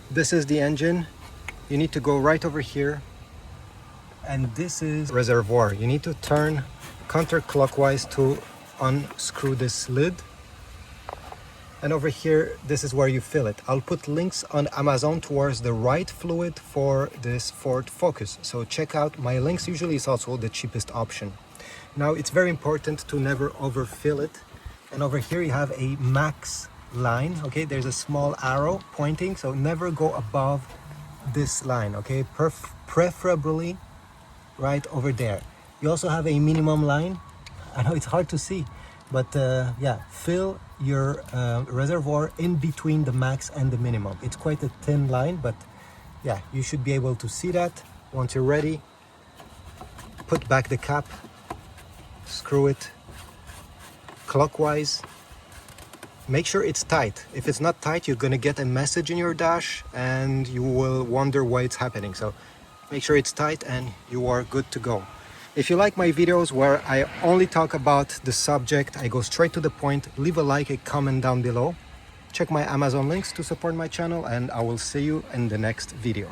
This is the engine. You need to go right over here. And this is reservoir. You need to turn counterclockwise to unscrew this lid. And over here, this is where you fill it. I'll put links on Amazon towards the right fluid for this Ford Focus. So check out my links. Usually it's also the cheapest option. Now it's very important to never overfill it. And over here you have a max line. Okay, there's a small arrow pointing, so never go above this line. Okay, preferably right over there. You also have a minimum line. I know it's hard to see, but yeah, fill your reservoir in between the max and the minimum. It's quite a thin line, but yeah, you should be able to see that. Once you're ready, put back the cap, screw it clockwise. Make sure it's tight. If it's not tight, you're gonna get a message in your dash and you will wonder why it's happening. So make sure it's tight and you are good to go. If you like my videos where I only talk about the subject, I go straight to the point, leave a like, a comment down below. Check my Amazon links to support my channel, and I will see you in the next video.